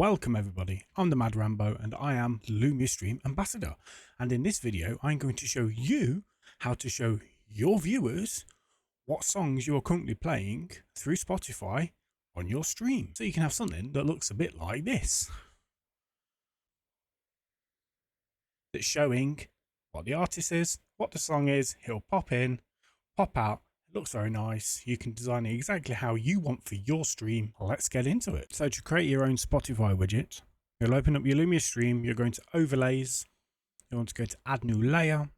Welcome everybody, I'm the Mad Rambo and I am the Lumia Stream Ambassador, and in this video I'm going to show you how to show your viewers what songs you are currently playing through Spotify on your stream. So you can have something that looks a bit like this. It's showing what the artist is, what the song is, he'll pop in, pop out. It looks very nice. You can design it exactly how you want for your stream. Let's get into it. So to create your own Spotify widget, you'll open up your Lumia stream, you're going to overlays, you want to go to add new layer,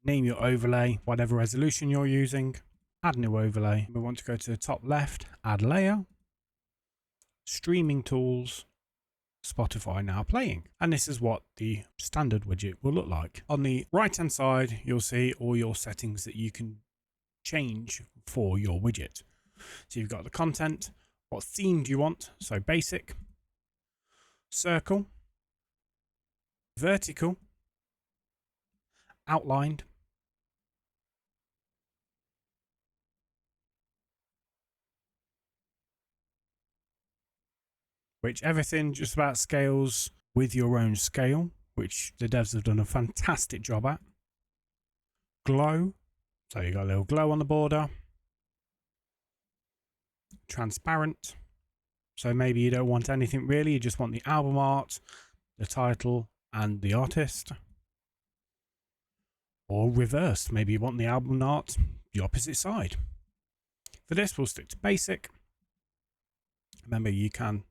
name your overlay, whatever resolution you're using, add new overlay. We want to go to the top left, add layer, streaming tools, Spotify now playing. And this is what the standard widget will look like. On the right hand side, you'll see all your settings that you can change for your widget. So you've got the content, what theme do you want? So basic, circle, vertical, outlined, which everything just about scales with your own scale, which the devs have done a fantastic job at. Glow, so you got a little glow on the border. Transparent, so maybe you don't want anything really, you just want the album art, the title and the artist. Or reverse, maybe you want the album art the opposite side. For this we'll stick to basic. Remember, you can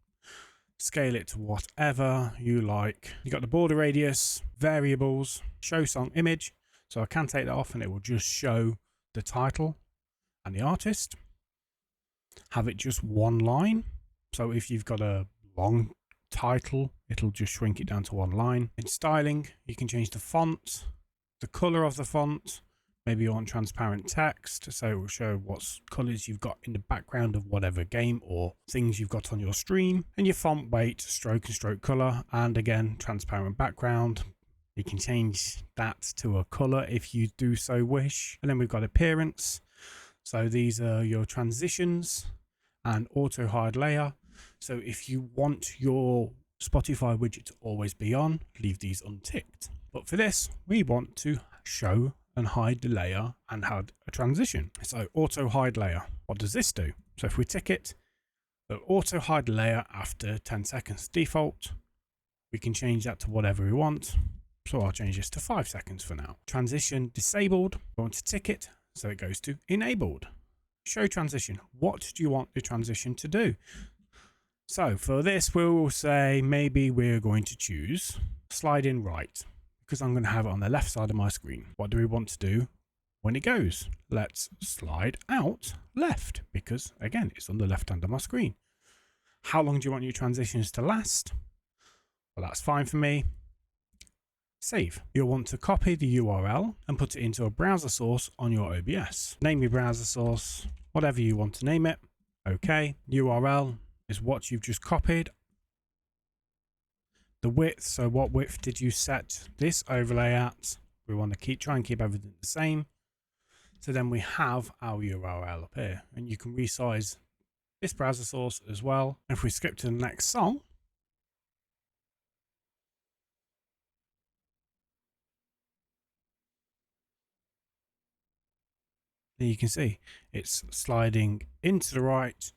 scale it to whatever you like. You got the border radius, variables, show song image, so I can take that off and it will just show the title and the artist. Have it just one line, so if you've got a long title it'll just shrink it down to one line. In styling you can change the font, the color of the font. Maybe you want transparent text, so it will show what colors you've got in the background of whatever game or things you've got on your stream. And your font weight, stroke and stroke color, and again transparent background. You can change that to a color if you do so wish. And then we've got appearance, so these are your transitions and auto hide layer. So if you want your Spotify widget to always be on, leave these unticked. But for this we want to show and hide the layer and add a transition. So auto hide layer, what does this do? So if we tick it, it'll auto hide the layer after 10 seconds. Default, we can change that to whatever we want. So I'll change this to 5 seconds for now. Transition disabled, we want to tick it, so it goes to enabled. Show transition, what do you want the transition to do? So for this we will say maybe we're going to choose slide in right, because I'm going to have it on the left side of my screen. What do we want to do when it goes? Let's slide out left, because again it's on the left hand of my screen. How long do you want your transitions to last? Well, that's fine for me. Save. You'll want to copy the URL and put it into a browser source on your OBS. Name your browser source, whatever you want to name it. Okay, URL is what you've just copied. The width, so what width did you set this overlay at? We want to try and keep everything the same. So then we have our URL up here, and you can resize this browser source as well. And if we skip to the next song, then you can see it's sliding into the right,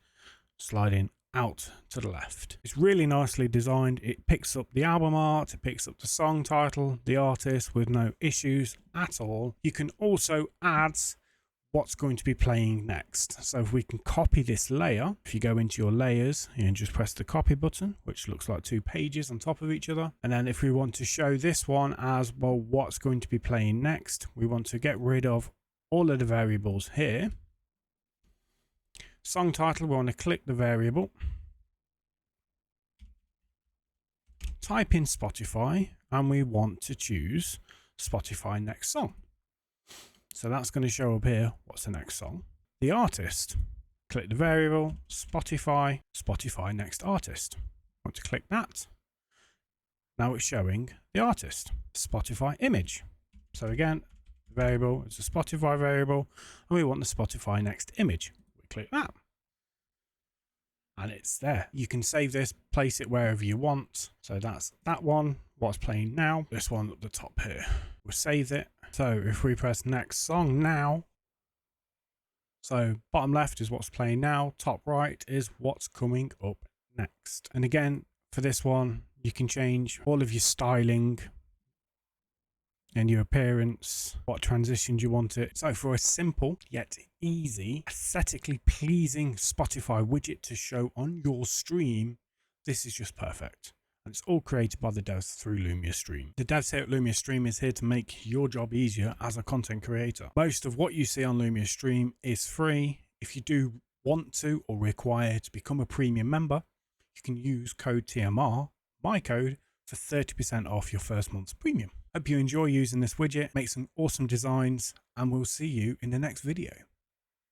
sliding out to the left. It's really nicely designed. It picks up the album art, it picks up the song title, the artist with no issues at all. You can also add what's going to be playing next. So if we can copy this layer, if you go into your layers and just press the copy button, which looks like 2 pages on top of each other. And then if we want to show this one as well, what's going to be playing next, we want to get rid of all of the variables here. Song title, we want to click the variable, type in Spotify, and we want to choose Spotify next song. So that's going to show up here what's the next song. The artist, click the variable, Spotify, Spotify next artist. Want to click that. Now it's showing the artist. Spotify image. So again, variable, it's a Spotify variable, and we want the Spotify next image. We click that. and it's there. You can save this, place it wherever you want. So that's that one, what's playing now. This one at the top here. We'll save it. So if we press next song now, so bottom left is what's playing now, top right is what's coming up next. And again, for this one, you can change all of your styling and your appearance, what transitions you want it. So for a simple yet easy, aesthetically pleasing Spotify widget to show on your stream, this is just perfect. And it's all created by the devs through Lumia Stream. The devs here at Lumia Stream is here to make your job easier as a content creator. Most of what you see on Lumia Stream is free. If you do want to or require to become a premium member, you can use code TMR, my code, for 30% off your first month's premium. Hope you enjoy using this widget, make some awesome designs, and we'll see you in the next video.